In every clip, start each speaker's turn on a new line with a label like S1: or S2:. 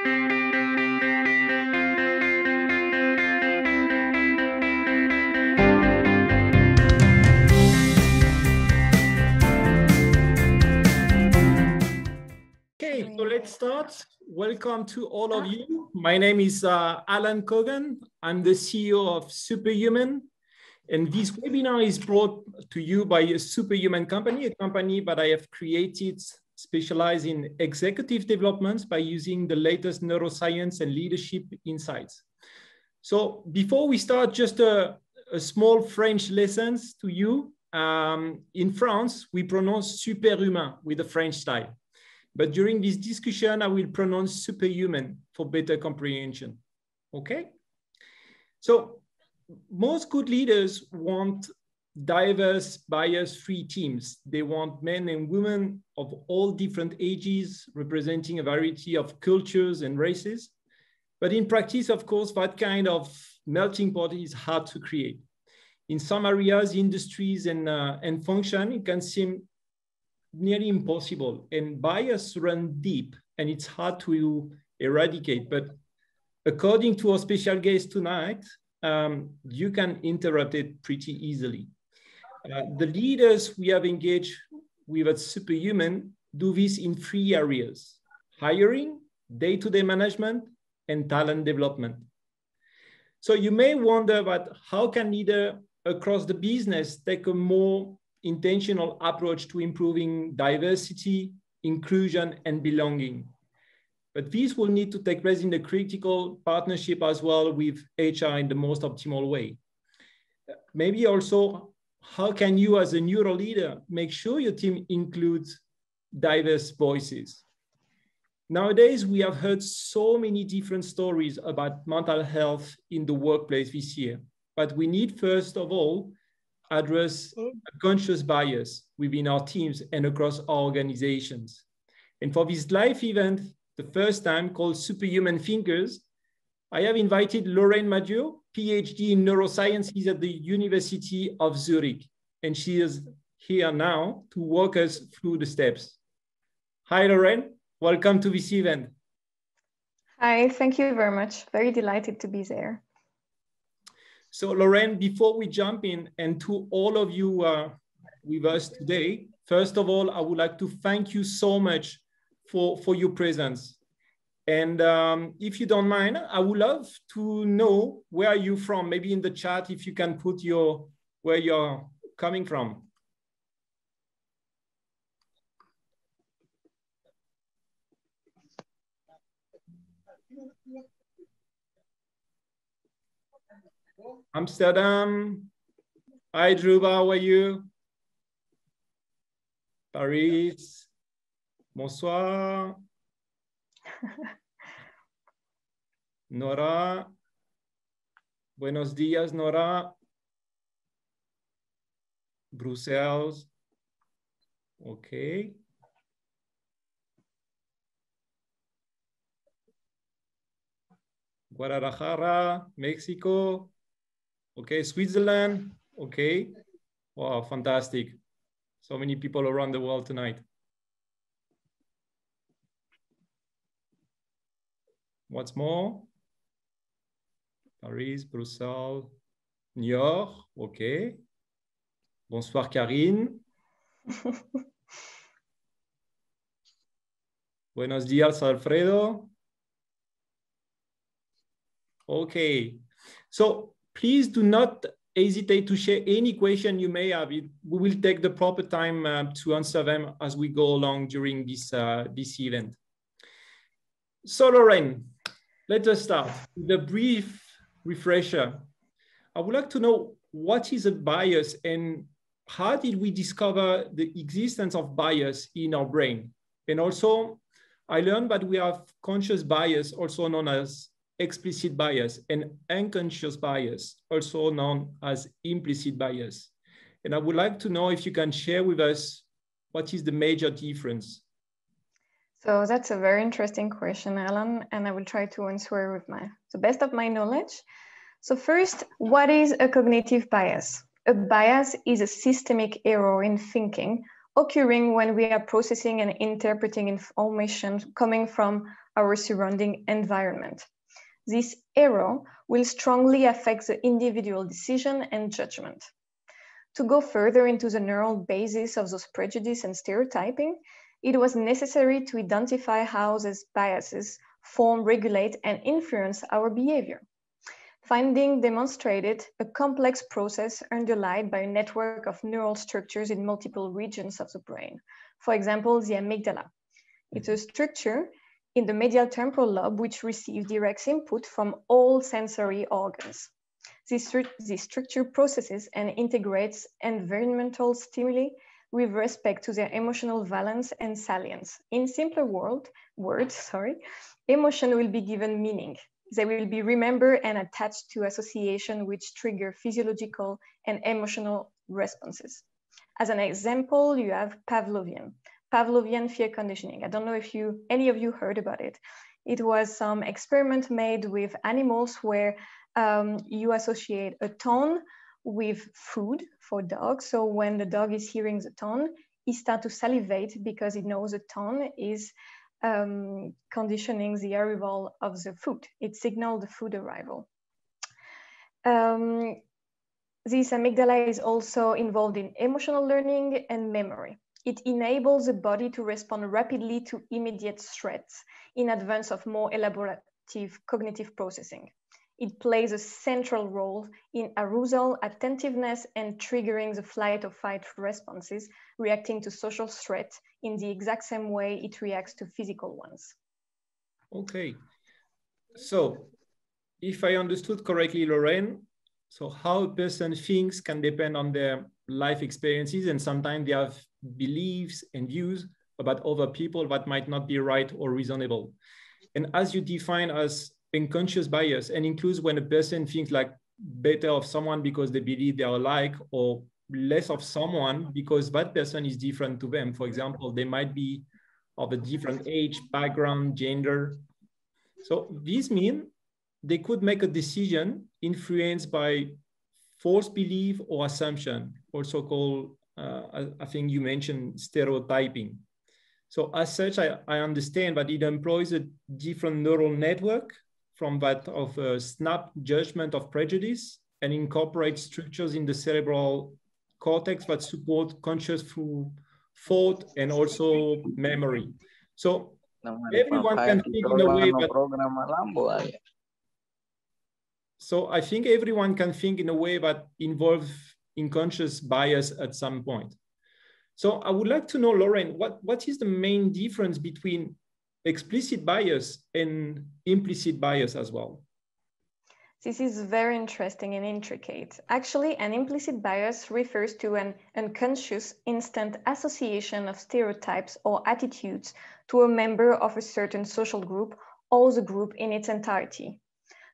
S1: Okay, so let's start. Welcome to all of you. My name is Alan Cogan. I'm the CEO of Superhuman. And this webinar is brought to you by a Superhuman company, a company that I have created specialized in executive development by using the latest neuroscience and leadership insights. So before we start, just a small French lessons to you. In France, we pronounce superhumain with a French style. But during this discussion, I will pronounce superhuman for better comprehension, okay? So most good leaders want diverse, bias-free teams. They want men and women of all different ages, representing a variety of cultures and races. But in practice, of course, that kind of melting pot is hard to create. In some areas, industries and function, it can seem nearly impossible, and bias run deep and it's hard to eradicate. But according to our special guest tonight, you can interrupt it pretty easily. The leaders we have engaged with at Superhuman do this in 3 areas: hiring, day-to-day management, and talent development. So you may wonder that how can leaders across the business take a more intentional approach to improving diversity, inclusion, and belonging. But this will need to take place in the critical partnership as well with HR in the most optimal way. Maybe also, how can you as a neuro leader make sure your team includes diverse voices? Nowadays, we have heard so many different stories about mental health in the workplace this year, but we need first of all address a conscious bias within our teams and across our organizations. And for this live event, the first time called Superhuman Thinkers, I have invited Lorraine Madur, PhD in Neurosciences at the University of Zurich. And she is here now to walk us through the steps. Hi, Lorraine. Welcome to this event.
S2: Hi, thank you very much. Very delighted to be there.
S1: So Lorraine, before we jump in, and to all of you with us today, first of all, I would like to thank you so much for your presence. And if you don't mind, I would love to know where you're from. Maybe in the chat, if you can put where you're coming from. Amsterdam. Hi, Druba, how are you? Paris. Bonsoir. Nora. Buenos días, Nora. Brussels. Okay. Guadalajara, Mexico. Okay, Switzerland. Okay. Wow, fantastic. So many people around the world tonight. What's more? Paris, Brussels, New York. Okay. Bonsoir, Karine. Buenos días, Alfredo. Okay. So please do not hesitate to share any question you may have. We will take the proper time to answer them as we go along during this event. So Lorraine, let us start with a brief refresher. I would like to know, what is a bias and how did we discover the existence of bias in our brain? And also, I learned that we have conscious bias, also known as explicit bias, and unconscious bias, also known as implicit bias. And I would like to know if you can share with us what is the major difference.
S2: So that's a very interesting question, Alan, and I will try to answer with the best of my knowledge. So first, what is a cognitive bias? A bias is a systemic error in thinking occurring when we are processing and interpreting information coming from our surrounding environment. This error will strongly affect the individual decision and judgment. To go further into the neural basis of those prejudice and stereotyping, it was necessary to identify how these biases form, regulate, and influence our behavior. Finding demonstrated a complex process underlined by a network of neural structures in multiple regions of the brain. For example, the amygdala. It's a structure in the medial temporal lobe which receives direct input from all sensory organs. This structure processes and integrates environmental stimuli with respect to their emotional valence and salience. In simpler words, emotion will be given meaning. They will be remembered and attached to association which trigger physiological and emotional responses. As an example, you have Pavlovian fear conditioning. I don't know if any of you heard about it. It was some experiment made with animals where you associate a tone with food for dogs. So when the dog is hearing the tone, he starts to salivate because he knows the tone is conditioning the arrival of the food. It signals the food arrival. This amygdala is also involved in emotional learning and memory. It enables the body to respond rapidly to immediate threats in advance of more elaborative cognitive processing. It plays a central role in arousal, attentiveness, and triggering the flight or fight responses, reacting to social threats in the exact same way it reacts to physical ones.
S1: Okay. So if I understood correctly, Lorraine, so how a person thinks can depend on their life experiences, and sometimes they have beliefs and views about other people that might not be right or reasonable. And as you define as unconscious bias, and includes when a person thinks like better of someone because they believe they are alike, or less of someone because that person is different to them. For example, they might be of a different age, background, gender. So these mean they could make a decision influenced by false belief or assumption, also called, I think you mentioned stereotyping. So as such, I understand that it employs a different neural network from that of a snap judgment of prejudice, and incorporates structures in the cerebral cortex that support conscious thought and also memory. So everyone can think in a way that, so I think everyone can think in a way that involves unconscious bias at some point. So I would like to know, Lorraine, what is the main difference between explicit bias and implicit bias as well?
S2: This is very interesting and intricate. Actually, an implicit bias refers to an unconscious instant association of stereotypes or attitudes to a member of a certain social group or the group in its entirety.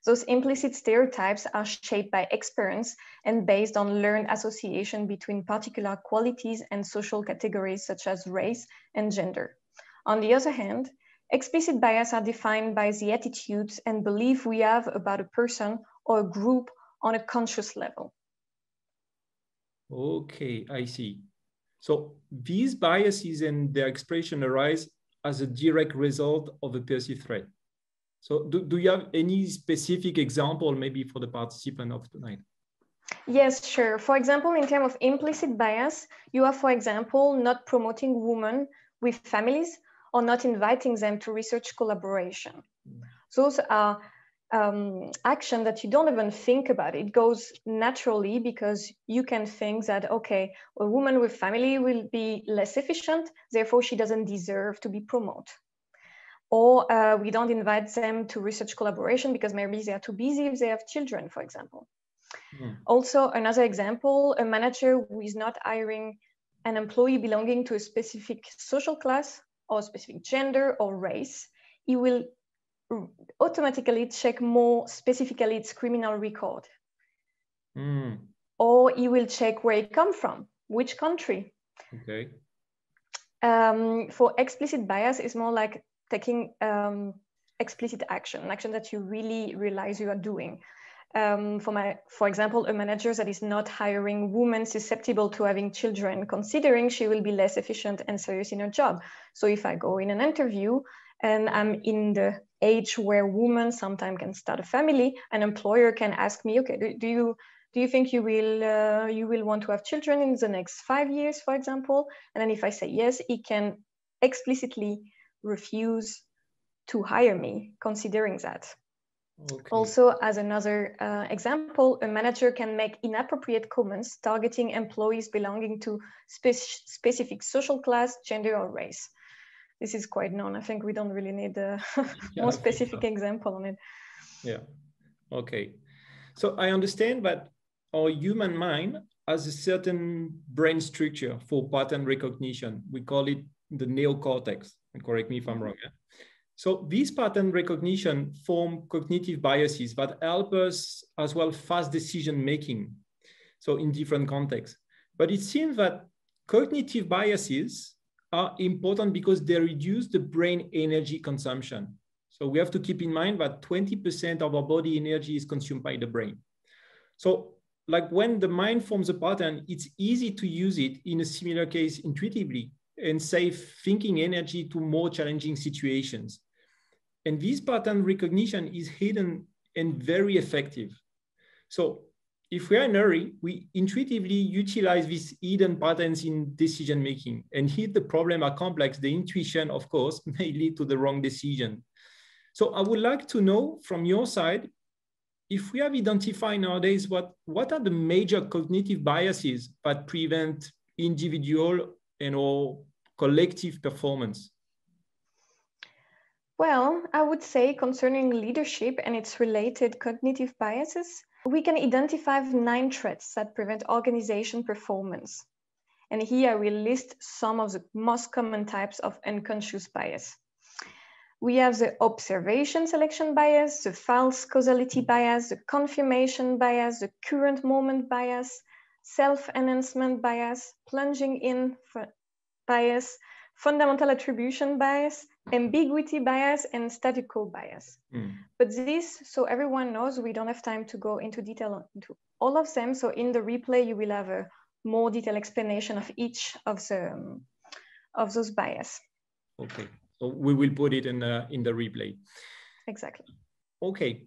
S2: Those implicit stereotypes are shaped by experience and based on learned association between particular qualities and social categories such as race and gender. On the other hand, explicit bias are defined by the attitudes and belief we have about a person or a group on a conscious level.
S1: Okay, I see. So these biases and their expression arise as a direct result of a perceived threat. So do you have any specific example maybe for the participant of tonight?
S2: Yes, sure. For example, in terms of implicit bias, you are, for example, not promoting women with families or not inviting them to research collaboration. Those are action that you don't even think about. It goes naturally because you can think that, okay, a woman with family will be less efficient, therefore she doesn't deserve to be promoted. Or we don't invite them to research collaboration because maybe they are too busy if they have children, for example. Also, another example, a manager who is not hiring an employee belonging to a specific social class or specific gender or race, he will automatically check more specifically its criminal record. Or he will check where he comes from, which country.
S1: Okay.
S2: For explicit bias, it's more like taking explicit action, an action that you really realize you are doing. For example, a manager that is not hiring women susceptible to having children, considering she will be less efficient and serious in her job. So if I go in an interview and I'm in the age where women sometimes can start a family, an employer can ask me, okay, do you think you will want to have children in the next 5 years, for example? And then if I say yes, he can explicitly refuse to hire me, considering that. Okay. Also, as another example, a manager can make inappropriate comments targeting employees belonging to specific social class, gender, or race. This is quite known. I think we don't really need a more specific example on it.
S1: Yeah. Okay. So I understand that our human mind has a certain brain structure for pattern recognition. We call it the neocortex. And correct me if I'm wrong. Yeah? So these pattern recognition form cognitive biases that help us as well fast decision making. So in different contexts. But it seems that cognitive biases are important because they reduce the brain energy consumption. So we have to keep in mind that 20% of our body energy is consumed by the brain. So like when the mind forms a pattern, it's easy to use it in a similar case intuitively and save thinking energy to more challenging situations. And this pattern recognition is hidden and very effective. So if we are in a hurry, we intuitively utilize these hidden patterns in decision making. And if the problem are complex, the intuition, of course, may lead to the wrong decision. So I would like to know from your side, if we have identified nowadays what are the major cognitive biases that prevent individual and or collective performance?
S2: Well, I would say concerning leadership and its related cognitive biases, we can identify 9 threats that prevent organization performance. And here I will list some of the most common types of unconscious bias. We have the observation selection bias, the false causality bias, the confirmation bias, the current moment bias, self-enhancement bias, plunging in bias, fundamental attribution bias, ambiguity bias, and statu quo bias. But this, so everyone knows, we don't have time to go into detail into all of them. So in the replay, you will have a more detailed explanation of each of those bias.
S1: Okay, so we will put it in the replay.
S2: Exactly.
S1: Okay,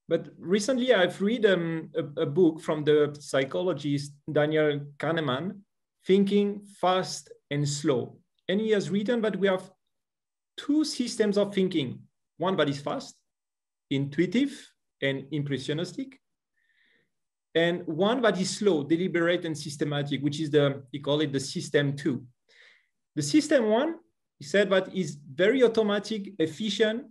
S1: but recently I've read a book from the psychologist Daniel Kahneman, Thinking Fast and Slow. And he has written that we have 2 systems of thinking. One that is fast, intuitive, and impressionistic. And one that is slow, deliberate, and systematic, which is he call it the system 2. The system 1, he said that is very automatic, efficient,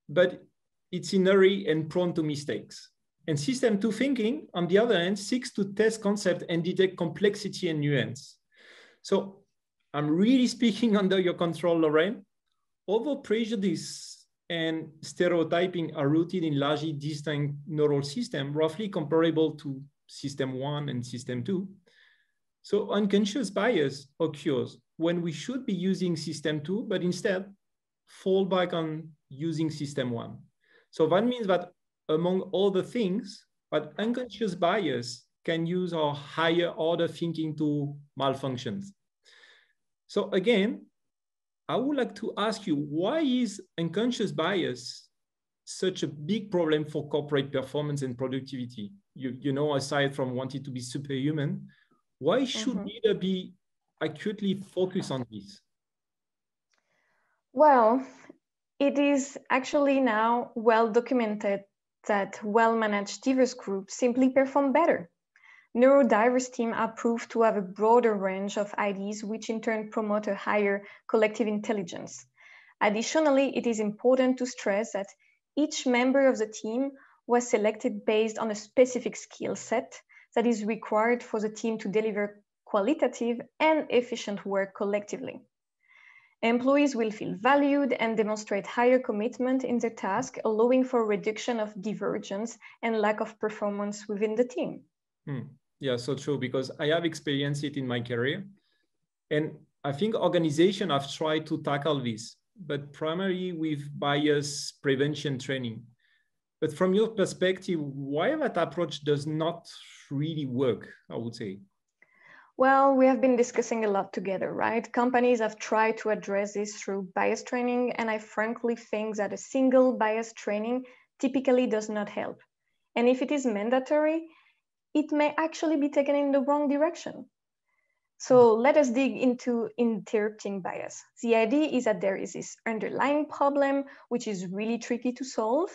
S1: but it's in a hurry and prone to mistakes. And system 2 thinking, on the other hand, seeks to test concept and detect complexity and nuance. So I'm really speaking under your control, Lorraine. Although prejudice and stereotyping are rooted in largely distinct neural systems, roughly comparable to system 1 and system 2. So unconscious bias occurs when we should be using system 2, but instead fall back on using system 1. So that means that among all the things, that unconscious bias can use our higher order thinking to malfunctions. So again, I would like to ask you, why is unconscious bias such a big problem for corporate performance and productivity? You know, aside from wanting to be superhuman, why should leaders be acutely focused on this?
S2: Well, it is actually now well documented that well-managed diverse groups simply perform better. Neurodiverse teams are proved to have a broader range of ideas, which in turn promote a higher collective intelligence. Additionally, it is important to stress that each member of the team was selected based on a specific skill set that is required for the team to deliver qualitative and efficient work collectively. Employees will feel valued and demonstrate higher commitment in their task, allowing for a reduction of divergence and lack of performance within the team.
S1: Yeah, so true, because I have experienced it in my career. And I think organizations have tried to tackle this, but primarily with bias prevention training. But from your perspective, why that approach does not really work, I would say?
S2: Well, we have been discussing a lot together, right? Companies have tried to address this through bias training, and I frankly think that a single bias training typically does not help. And if it is mandatory, it may actually be taken in the wrong direction. So let us dig into interrupting bias. The idea is that there is this underlying problem, which is really tricky to solve.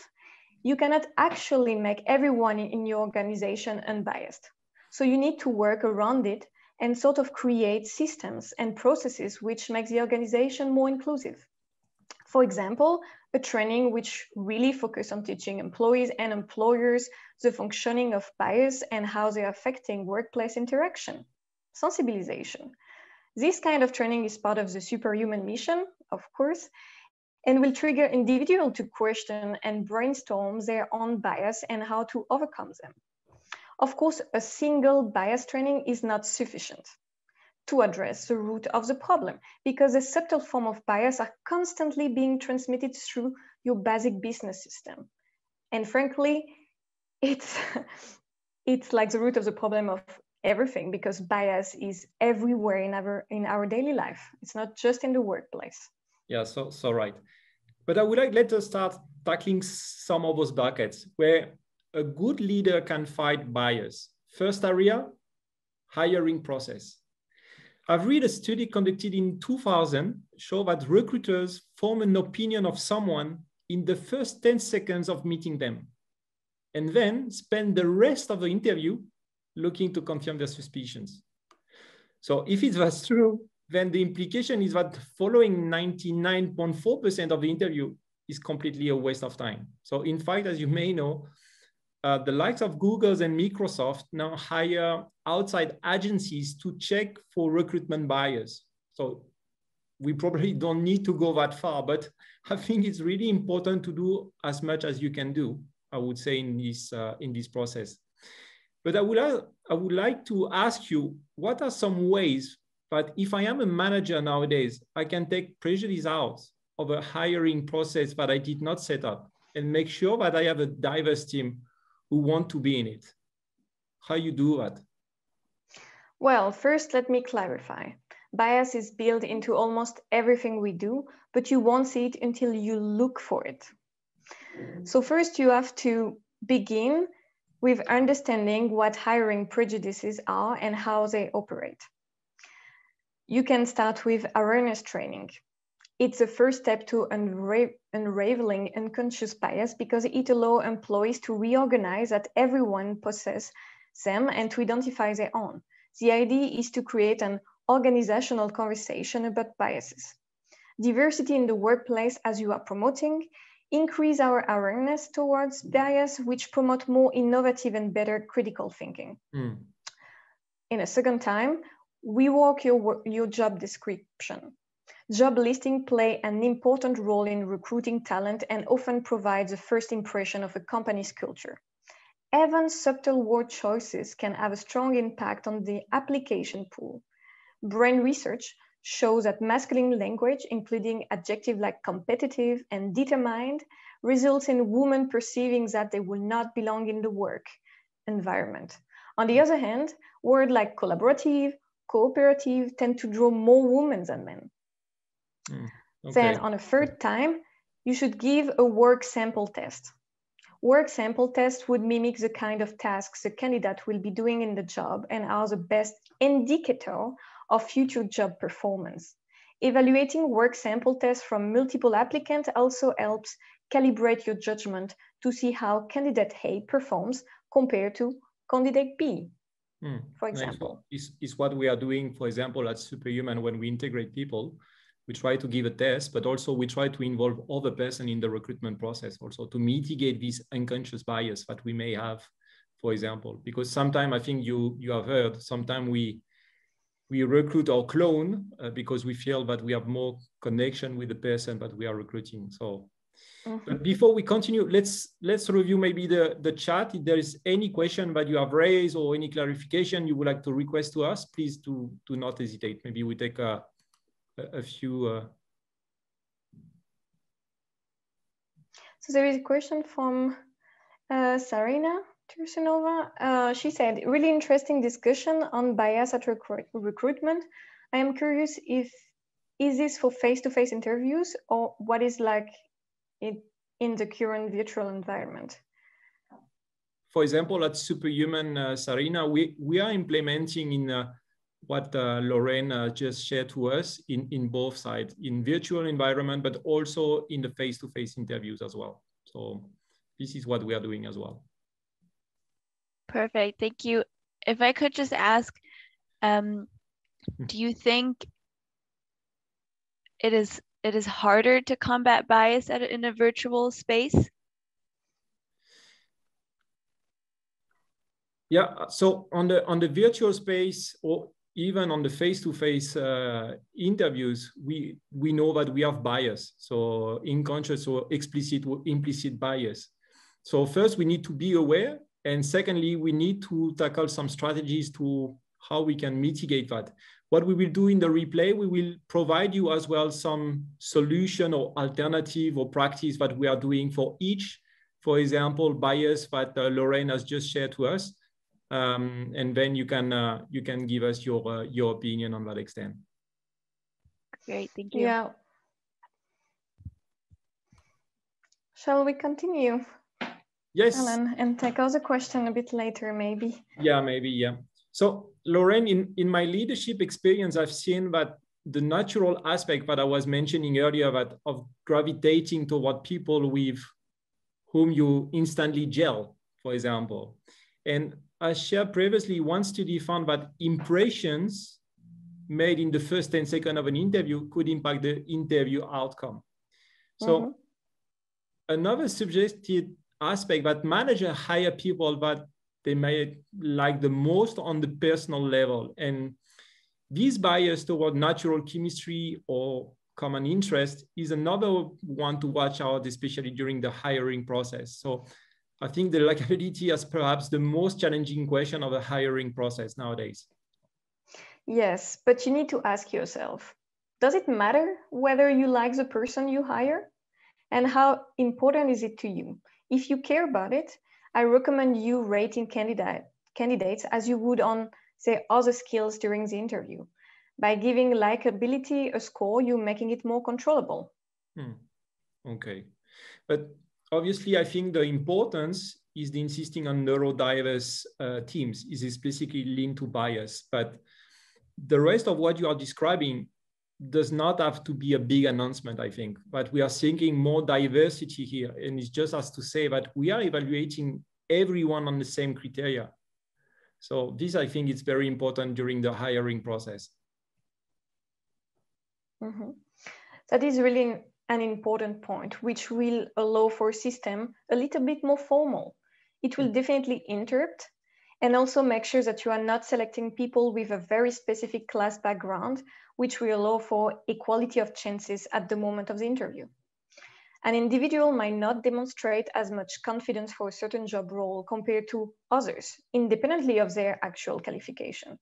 S2: You cannot actually make everyone in your organization unbiased. So you need to work around it and sort of create systems and processes which make the organization more inclusive. For example, a training which really focuses on teaching employees and employers the functioning of bias and how they are affecting workplace interaction. Sensibilization. This kind of training is part of the superhuman mission, of course, and will trigger individuals to question and brainstorm their own bias and how to overcome them. Of course, a single bias training is not sufficient to address the root of the problem, because a subtle form of bias are constantly being transmitted through your basic business system. And frankly, it's like the root of the problem of everything, because bias is everywhere in our daily life. It's not just in the workplace.
S1: Yeah, so right. But I would like, let us start tackling some of those buckets where a good leader can fight bias. First area, hiring process. I've read a study conducted in 2000 show that recruiters form an opinion of someone in the first 10 seconds of meeting them, and then spend the rest of the interview looking to confirm their suspicions. So if it was true, then the implication is that following 99.4% of the interview is completely a waste of time. So in fact, as you may know, the likes of Google and Microsoft now hire outside agencies to check for recruitment bias. So we probably don't need to go that far, but I think it's really important to do as much as you can do, I would say, in this process. But I would like to ask you, what are some ways that if I am a manager nowadays, I can take prejudice out of a hiring process that I did not set up and make sure that I have a diverse team who want to be in it? How you do that?
S2: Well, first, let me clarify. Bias is built into almost everything we do, but you won't see it until you look for it. So first, you have to begin with understanding what hiring prejudices are and how they operate. You can start with awareness training. It's the first step to unraveling unconscious bias, because it allows employees to reorganize that everyone possesses them and to identify their own. The idea is to create an organizational conversation about biases. Diversity in the workplace, as you are promoting, increase our awareness towards bias, which promote more innovative and better critical thinking. In a second time, rework your job description. Job listings play an important role in recruiting talent and often provide the first impression of a company's culture. Even subtle word choices can have a strong impact on the application pool. Brain research shows that masculine language, including adjectives like competitive and determined, results in women perceiving that they will not belong in the work environment. On the other hand, words like collaborative, cooperative tend to draw more women than men. Okay. Then on a third time, you should give a work sample test. Work sample tests would mimic the kind of tasks the candidate will be doing in the job and are the best indicator of future job performance. Evaluating work sample tests from multiple applicants also helps calibrate your judgment to see how candidate A performs compared to candidate B, for example.
S1: Nice. Is what we are doing, for example, at Superhuman when we integrate people. We try to give a test, but also we try to involve other person in the recruitment process also to mitigate this unconscious bias that we may have, for example, because sometimes I think you have heard, sometimes we recruit our clone because we feel that we have more connection with the person that we are recruiting. So but before we continue, let's review maybe the chat. If there is any question that you have raised or any clarification you would like to request to us, please do not hesitate. Maybe we take a few.
S2: So there is a question from Sarina. Tursunova, she said, really interesting discussion on bias at recruitment. I am curious is this for face-to-face interviews or what is like it in the current virtual environment?
S1: For example, at Superhuman, Sarina, we are implementing in what Lorraine just shared to us in both sides, in virtual environment, but also in the face-to-face interviews as well. So this is what we are doing as well.
S3: Perfect, thank you. If I could just ask, do you think it is harder to combat bias in a virtual space?
S1: Yeah, so on the virtual space or even on the face-to-face interviews, we know that we have bias. So unconscious or explicit or implicit bias. So first we need to be aware. And secondly, we need to tackle some strategies to how we can mitigate that. What we will do in the replay, we will provide you as well some solution or alternative or practice that we are doing for each, for example, bias that Lorraine has just shared to us. And then you can give us your opinion on that extent.
S3: Great, thank you.
S2: Yeah. Shall we continue?
S1: Yes.
S2: Alan, and tackle the question a bit later, maybe.
S1: Yeah, maybe, yeah. So Lorraine, in my leadership experience, I've seen that the natural aspect that I was mentioning earlier, that of gravitating toward people with whom you instantly gel, for example. And as shared previously, one study found that impressions made in the first 10 seconds of an interview could impact the interview outcome. So another suggested aspect that managers hire people that they may like the most on the personal level. And this bias toward natural chemistry or common interest is another one to watch out, especially during the hiring process. So I think the likability is perhaps the most challenging question of the hiring process nowadays.
S2: Yes, but you need to ask yourself, does it matter whether you like the person you hire? And how important is it to you? If you care about it, I recommend you rating candidates as you would on, say, other skills during the interview. By giving likability a score, you're making it more controllable.
S1: Okay. But obviously, I think the importance is the insisting on neurodiverse teams is explicitly linked to bias. But the rest of what you are describing does not have to be a big announcement, I think. But we are seeking more diversity here. And it's just as to say that we are evaluating everyone on the same criteria. So this, I think, is very important during the hiring process.
S2: That is really an important point, which will allow for a system a little bit more formal. It will definitely interrupt and also make sure that you are not selecting people with a very specific class background, which will allow for equality of chances at the moment of the interview. An individual might not demonstrate as much confidence for a certain job role compared to others, independently of their actual qualification.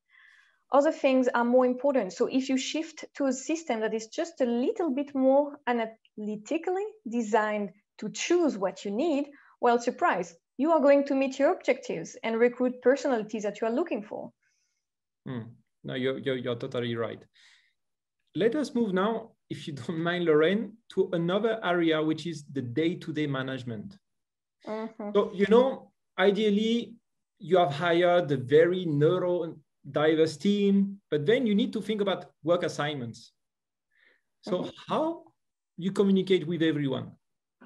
S2: Other things are more important. So if you shift to a system that is just a little bit more analytically designed to choose what you need, well, surprise, you are going to meet your objectives and recruit personalities that you are looking for.
S1: No, you're totally right. Let us move now, if you don't mind, Lorraine, to another area, which is the day-to-day management. So, you know, ideally, you have hired a very neurodiverse team, but then you need to think about work assignments. So how you communicate with everyone,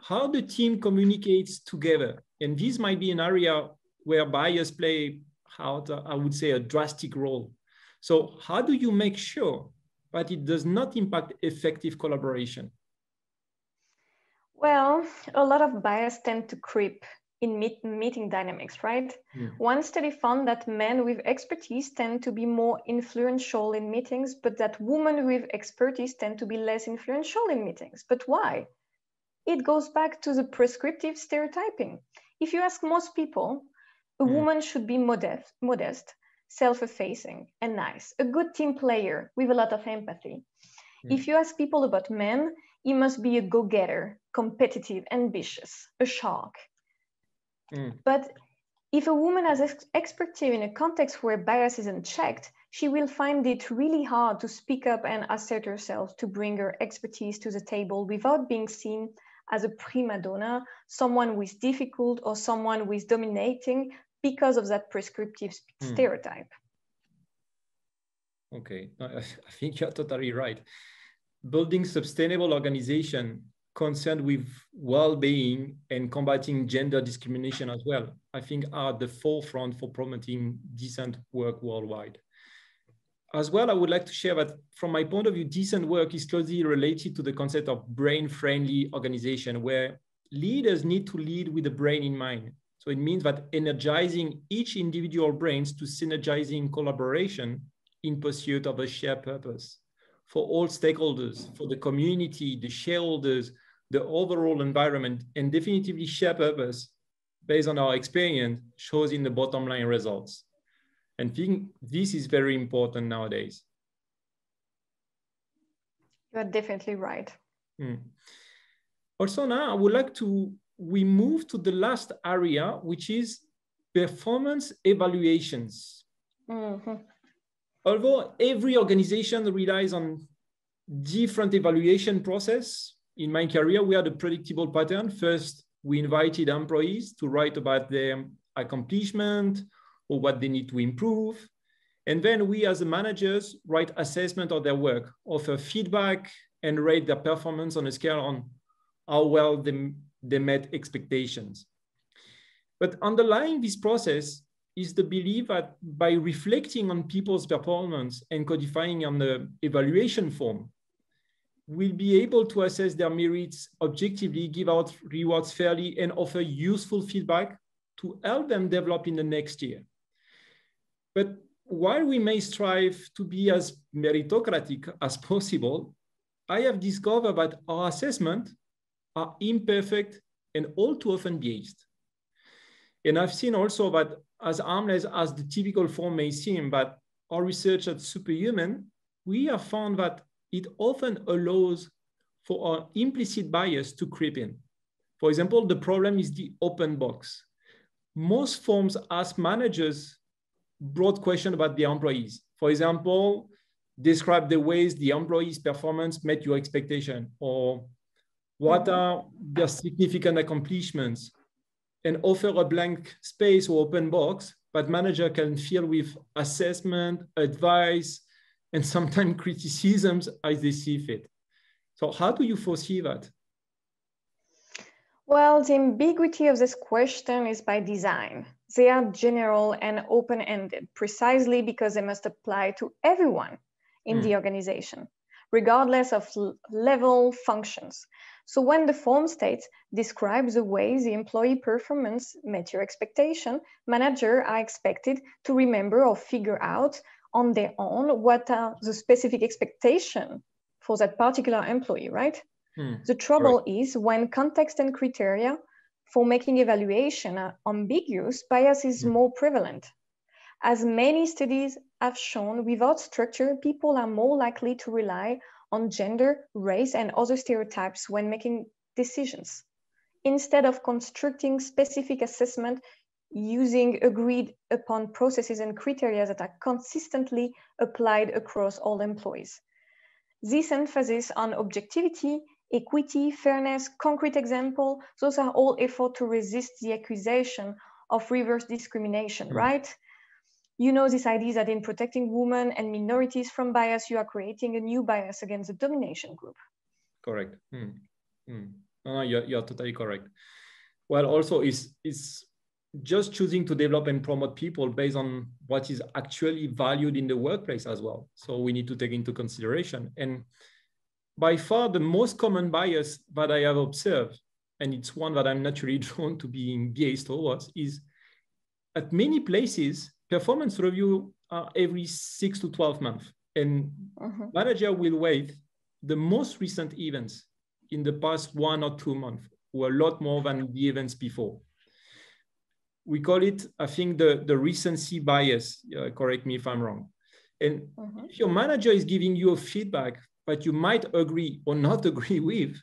S1: how the team communicates together. And this might be an area where bias play out, I would say, a drastic role. So how do you make sure that it does not impact effective collaboration?
S2: Well, a lot of bias tend to creep in meeting dynamics, right? One study found that men with expertise tend to be more influential in meetings, but that women with expertise tend to be less influential in meetings. But why? It goes back to the prescriptive stereotyping. If you ask most people, a woman should be modest, self-effacing, and nice, a good team player with a lot of empathy. If you ask people about men, he must be a go-getter, competitive, ambitious, a shark. But If a woman has expertise in a context where bias is unchecked, she will find it really hard to speak up and assert herself to bring her expertise to the table without being seen as a prima donna, someone who is difficult or someone who is dominating because of that prescriptive stereotype.
S1: Okay, I think you're totally right. Building sustainable organization concerned with well-being and combating gender discrimination as well, I think are at the forefront for promoting decent work worldwide. As well, I would like to share that from my point of view, decent work is closely related to the concept of brain-friendly organization, where leaders need to lead with the brain in mind. So it means that energizing each individual brains to synergizing collaboration in pursuit of a shared purpose for all stakeholders, for the community, the shareholders, the overall environment, and definitively shared purpose based on our experience shows in the bottom line results. And I think this is very important nowadays.
S2: You're definitely right.
S1: Also now I would like we move to the last area, which is performance evaluations. Although every organization relies on different evaluation process, in my career, we had a predictable pattern. First, we invited employees to write about their accomplishment or what they need to improve. And then we as the managers write assessment of their work, offer feedback, and rate their performance on a scale on how well they met expectations. But underlying this process is the belief that by reflecting on people's performance and codifying on the evaluation form, we'll be able to assess their merits objectively, give out rewards fairly, and offer useful feedback to help them develop in the next year. But while we may strive to be as meritocratic as possible, I have discovered that our assessments are imperfect and all too often biased. And I've seen also that as harmless as the typical form may seem, but our research at Superhuman, we have found that it often allows for our implicit bias to creep in. For example, the problem is the open box. Most forms ask managers broad questions about the employees. For example, describe the ways the employee's performance met your expectation, or what are their significant accomplishments, and offer a blank space or open box, but manager can fill with assessment, advice, and sometimes criticisms as they see fit. So how do you foresee that?
S2: Well, the ambiguity of this question is by design. They are general and open-ended, precisely because they must apply to everyone in the organization, regardless of level functions. So when the form states, describe the ways the employee performance met your expectation, managers are expected to remember or figure out on their own what are the specific expectations for that particular employee, right? The trouble is when context and criteria for making evaluation are ambiguous, bias is more prevalent. As many studies have shown, without structure, people are more likely to rely on gender, race, and other stereotypes when making decisions, instead of constructing specific assessment using agreed upon processes and criteria that are consistently applied across all employees. This emphasis on objectivity, equity, fairness, concrete example, those are all efforts to resist the accusation of reverse discrimination, right? You know this idea that in protecting women and minorities from bias, you are creating a new bias against the domination group.
S1: Correct. No, you're totally correct. Well, also is just choosing to develop and promote people based on what is actually valued in the workplace as well. So we need to take into consideration. And by far the most common bias that I have observed, and it's one that I'm naturally drawn to being biased towards, is at many places, performance review are every 6 to 12 months. And manager will weight the most recent events in the past 1 or 2 months, or a lot more than the events before. We call it, I think, the recency bias. Correct me if I'm wrong. And if your manager is giving you a feedback that you might agree or not agree with,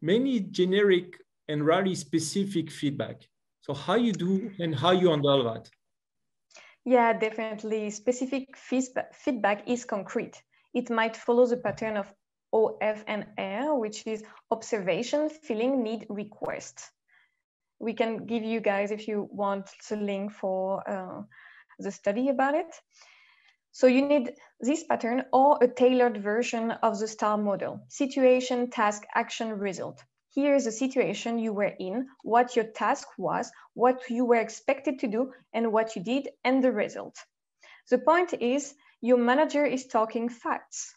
S1: many generic and rarely specific feedback. So how you do and how you handle that?
S2: Yeah, definitely. Specific feedback is concrete. It might follow the pattern of OF and R, which is observation, feeling, need, request. We can give you guys, if you want, the link for the study about it. So you need this pattern or a tailored version of the STAR model: situation, task, action, result. Here is the situation you were in, what your task was, what you were expected to do, and what you did, and the result. The point is, your manager is talking facts.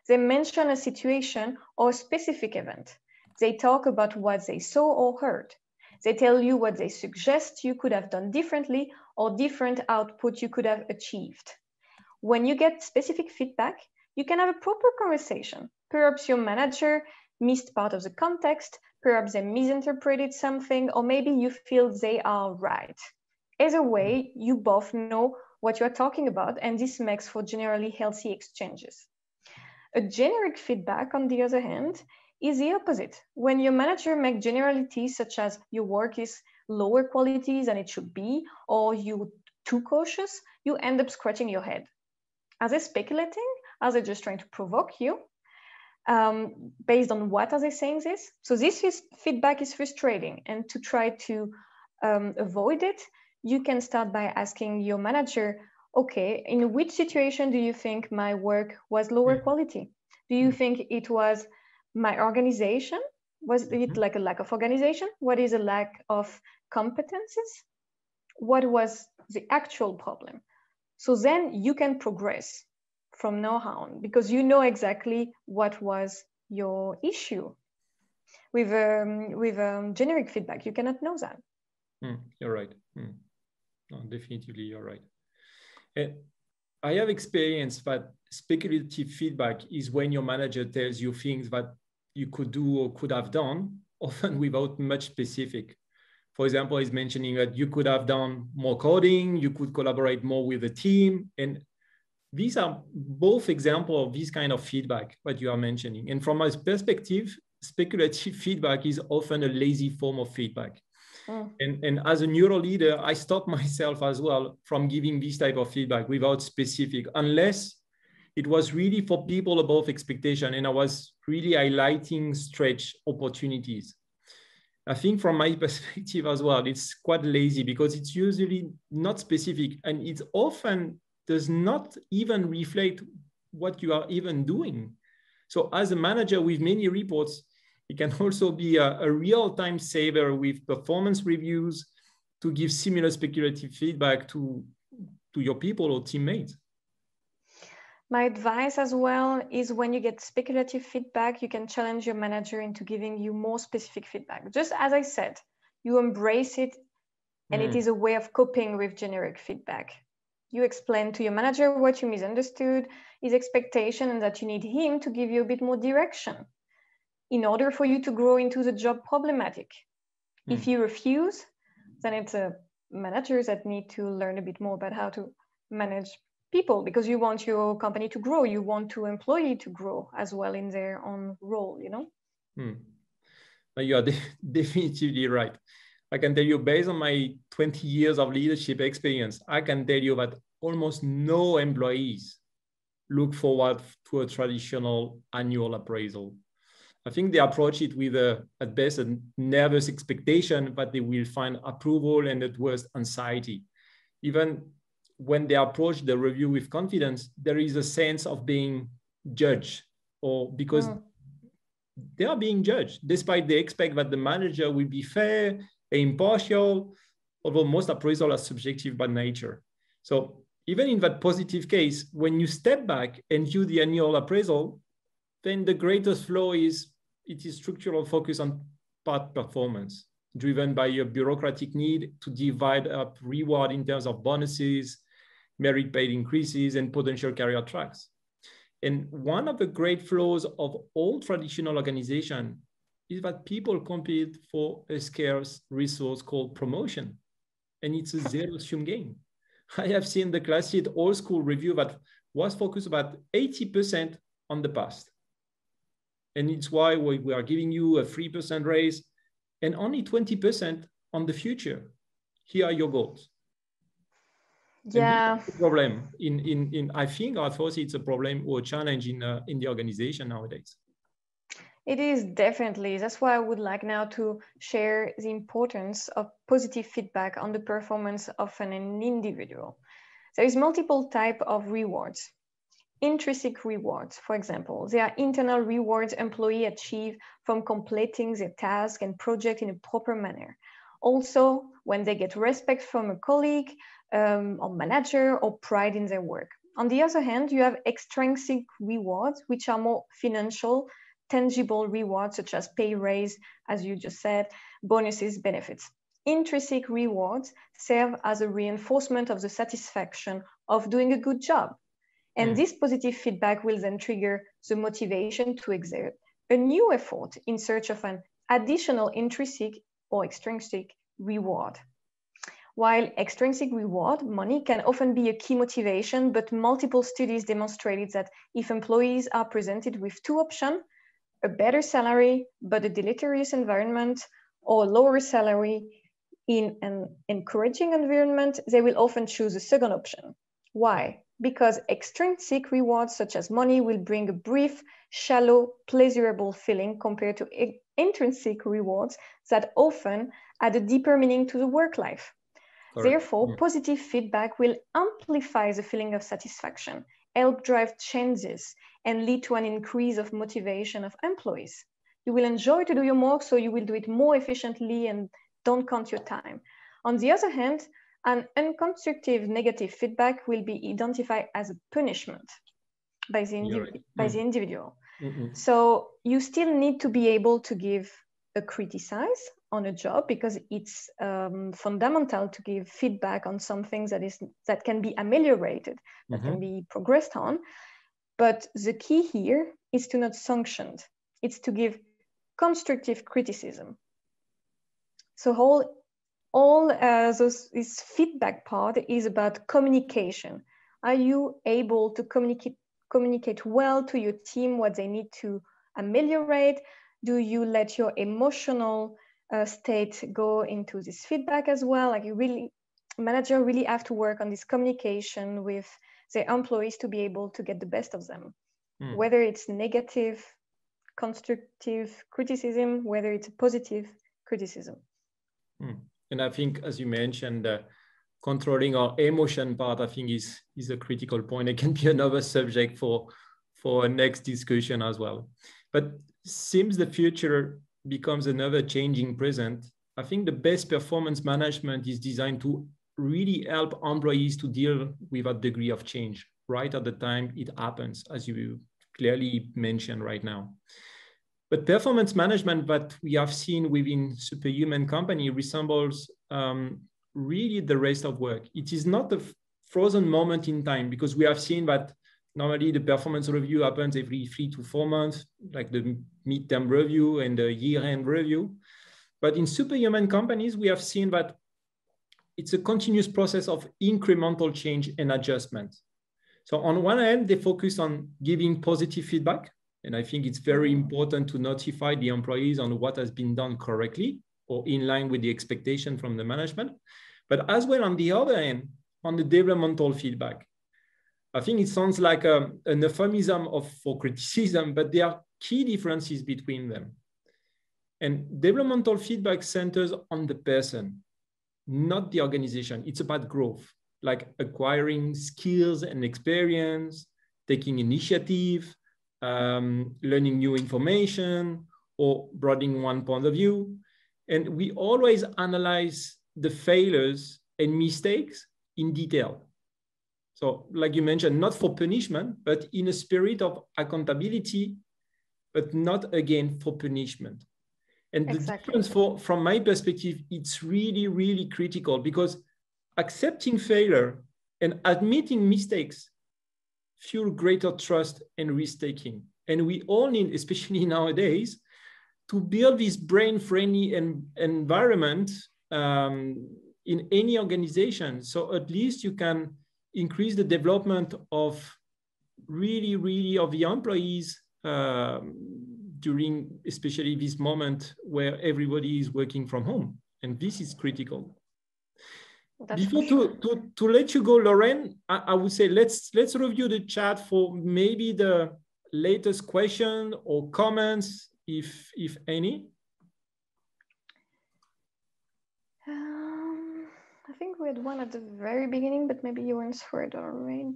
S2: They mention a situation or a specific event. They talk about what they saw or heard. They tell you what they suggest you could have done differently or different output you could have achieved. When you get specific feedback, you can have a proper conversation. Perhaps your manager missed part of the context, perhaps they misinterpreted something, or maybe you feel they are right. Either way, you both know what you're talking about, and this makes for generally healthy exchanges. A generic feedback, on the other hand, is the opposite. When your manager makes generalities such as your work is lower quality than it should be, or you're too cautious, you end up scratching your head. Are they speculating? Are they just trying to provoke you? Based on what are they saying this? So this feedback is frustrating, and to try to avoid it, you can start by asking your manager, okay, in which situation do you think my work was lower quality? Do you think it was my organization? Was it like a lack of organization? What is a lack of competencies? What was the actual problem? So then you can progress from now on, because you know exactly what was your issue. With generic feedback, you cannot know that.
S1: You're right. No, definitely, you're right. I have experienced that speculative feedback is when your manager tells you things that you could do or could have done, often without much specific. For example, he's mentioning that you could have done more coding, you could collaborate more with the team. And these are both examples of this kind of feedback that you are mentioning. And from my perspective, speculative feedback is often a lazy form of feedback. And as a neuro leader, I stop myself as well from giving this type of feedback without specific, unless it was really for people above expectation and I was really highlighting stretch opportunities. I think from my perspective as well, it's quite lazy because it's usually not specific and it often does not even reflect what you are even doing. So as a manager with many reports, it can also be a real-time saver with performance reviews to give similar speculative feedback to your people or teammates.
S2: My advice as well is when you get speculative feedback, you can challenge your manager into giving you more specific feedback. Just as I said, you embrace it and it is a way of coping with generic feedback. You explain to your manager what you misunderstood, his expectation, and that you need him to give you a bit more direction in order for you to grow into the job problematic. If you refuse, then it's a managers that need to learn a bit more about how to manage people, because you want your company to grow, you want your employee to grow as well in their own role, you know?
S1: You are definitively right. I can tell you, based on my 20 years of leadership experience, I can tell you that almost no employees look forward to a traditional annual appraisal. I think they approach it with at best a nervous expectation that they will find approval and at worst anxiety. Even when they approach the review with confidence, there is a sense of being judged, or because they are being judged, despite they expect that the manager will be fair and impartial, although most appraisals are subjective by nature. So even in that positive case, when you step back and view the annual appraisal, then the greatest flaw is it is structural focus on part performance, driven by a bureaucratic need to divide up reward in terms of bonuses, merit paid increases, and potential career tracks. And one of the great flaws of all traditional organizations is that people compete for a scarce resource called promotion. And it's a zero-sum game. I have seen the classic old school review that was focused about 80% on the past. And it's why we are giving you a 3% raise and only 20% on the future. here are your goals.
S2: Yeah.
S1: Problem I think, I thought it's a problem or a challenge in the organization nowadays.
S2: It is definitely. That's why I would like now to share the importance of positive feedback on the performance of an individual. There is multiple type of rewards. Intrinsic rewards, for example, they are internal rewards employees achieve from completing their task and project in a proper manner. Also, when they get respect from a colleague or manager or pride in their work. On the other hand, you have extrinsic rewards, which are more financial, tangible rewards such as pay raise, as you just said, bonuses, benefits. Intrinsic rewards serve as a reinforcement of the satisfaction of doing a good job. And this positive feedback will then trigger the motivation to exert a new effort in search of an additional intrinsic or extrinsic reward. While extrinsic reward, money, can often be a key motivation, but multiple studies demonstrated that if employees are presented with two options, a better salary, but a deleterious environment, or a lower salary in an encouraging environment, they will often choose a second option. Why? Because extrinsic rewards such as money will bring a brief, shallow, pleasurable feeling compared to intrinsic rewards that often add a deeper meaning to the work life. Correct. Therefore, positive feedback will amplify the feeling of satisfaction, help drive changes, and lead to an increase of motivation of employees. You will enjoy to do your work, so you will do it more efficiently and don't count your time. On the other hand, an unconstructive negative feedback will be identified as a punishment by the individual. So you still need to be able to give a criticize on a job, because it's fundamental to give feedback on something that can be ameliorated, that can be progressed on. But the key here is to not sanction. It's to give constructive criticism. So this feedback part is about communication. Are you able to communicate well to your team what they need to ameliorate? Do you let your emotional state go into this feedback as well? Like manager really have to work on this communication with their employees to be able to get the best of them, whether it's negative, constructive criticism, whether it's a positive criticism.
S1: And I think, as you mentioned, controlling our emotion part, I think is a critical point. It can be another subject for a next discussion as well. But since the future becomes another changing present, I think the best performance management is designed to really help employees to deal with a degree of change right at the time it happens, as you clearly mentioned right now. But performance management that we have seen within Superhuman company resembles really the rest of work. It is not a frozen moment in time, because we have seen that normally the performance review happens every 3 to 4 months, like the midterm review and the year-end review. But in Superhuman companies, we have seen that it's a continuous process of incremental change and adjustment. So on one hand, they focus on giving positive feedback. And I think it's very important to notify the employees on what has been done correctly or in line with the expectation from the management. But as well, on the other hand, on the developmental feedback, I think it sounds like an euphemism for criticism, but there are key differences between them. And developmental feedback centers on the person, not the organization. It's about growth, like acquiring skills and experience, taking initiative, learning new information, or broadening one point of view. And we always analyze the failures and mistakes in detail. So like you mentioned, not for punishment, but in a spirit of accountability, but not again for punishment. And the difference from my perspective, it's really, really critical, because accepting failure and admitting mistakes fuel greater trust and risk-taking. And we all need, especially nowadays, to build this brain-friendly environment in any organization. So at least you can increase the development of really of the employees during especially this moment where everybody is working from home. And this is critical.
S2: That's
S1: Before
S2: for sure.
S1: to let you go, Lorraine, I would say let's review the chat for maybe the latest question or comments, if any.
S2: I think we had one at the very beginning, but maybe you answered already.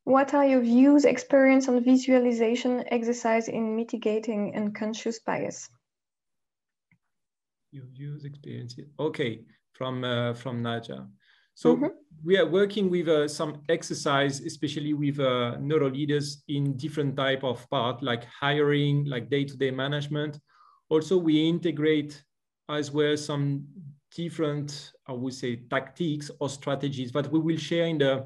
S2: What are your views, experience on visualization exercise in mitigating unconscious bias?
S1: Your views, experiences. Okay, from Naja. So we are working with some exercise, especially with neuroleaders in different type of part, like hiring, like day-to-day management. Also, we integrate as well some different, I would say, tactics or strategies that we will share in the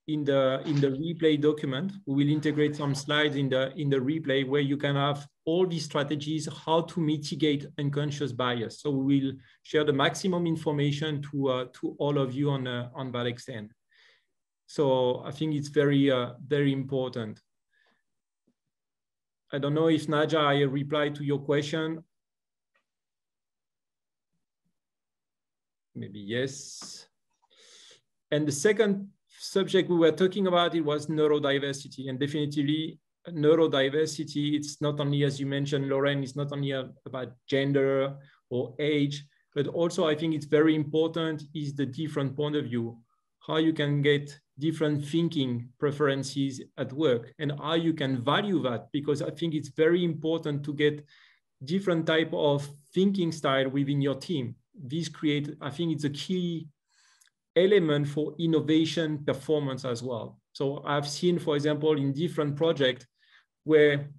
S1: replay document. We will integrate some slides in the replay where you can have all these strategies, how to mitigate unconscious bias. So we will share the maximum information to all of you on that extent. So I think it's very, very important. I don't know if Naja, I replied to your question. Maybe yes. And the second subject we were talking about, it was neurodiversity, and definitely neurodiversity, it's not only, as you mentioned, Lorraine, it's not only about gender or age, but also I think it's very important is the different point of view, how you can get different thinking preferences at work and how you can value that, because I think it's very important to get different type of thinking style within your team. This create, I think it's a key element for innovation performance as well. So I've seen, for example, in different projects where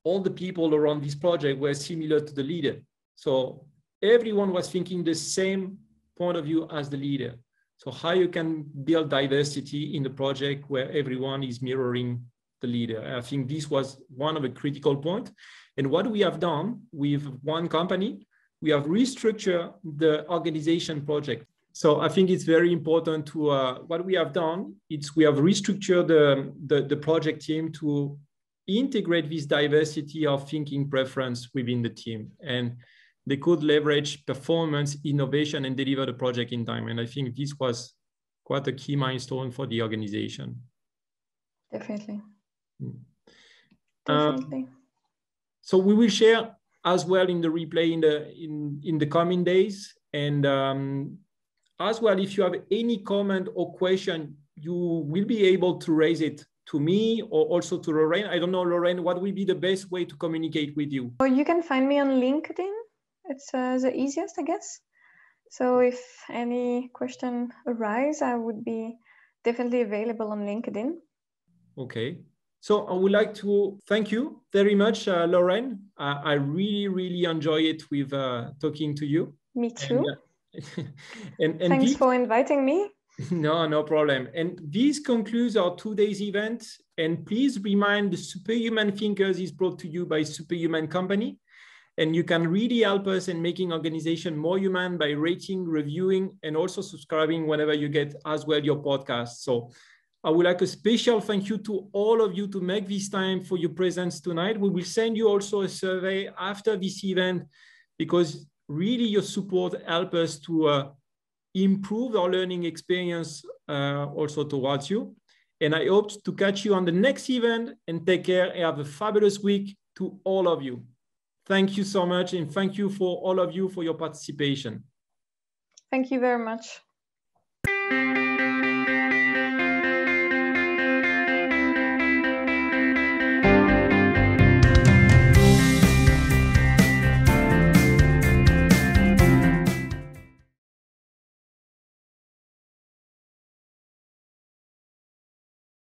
S1: all the people around this project were similar to the leader. So everyone was thinking the same point of view as the leader. So how you can build diversity in the project where everyone is mirroring the leader. I think this was one of the critical points. And what we have done with one company, we have restructured the organization project. So I think it's very important to, what we have done, it's we have restructured the project team to integrate this diversity of thinking preference within the team. And they could leverage performance, innovation, and deliver the project in time. And I think this was quite a key milestone for the organization.
S2: Definitely. Definitely.
S1: So we will share as well in the replay in the coming days. And as well, if you have any comment or question, you will be able to raise it to me or also to Lorraine. I don't know, Lorraine, what will be the best way to communicate with you?
S2: Or you can find me on LinkedIn. It's the easiest, I guess. So if any question arise, I would be definitely available on LinkedIn. Okay.
S1: So I would like to thank you very much, Lorraine. I really, really enjoy it with talking to you.
S2: Me too.
S1: And
S2: thanks for inviting me.
S1: No problem. And this concludes our today's event. And please remind the Superhuman Thinkers is brought to you by Superhuman Company. And you can really help us in making organization more human by rating, reviewing, and also subscribing whenever you get as well your podcast. So I would like a special thank you to all of you to make this time for your presence tonight. We will send you also a survey after this event because really your support helps us to improve our learning experience also towards you. And I hope to catch you on the next event and take care and have a fabulous week to all of you. Thank you so much. And thank you for all of you for your participation.
S2: Thank you very much.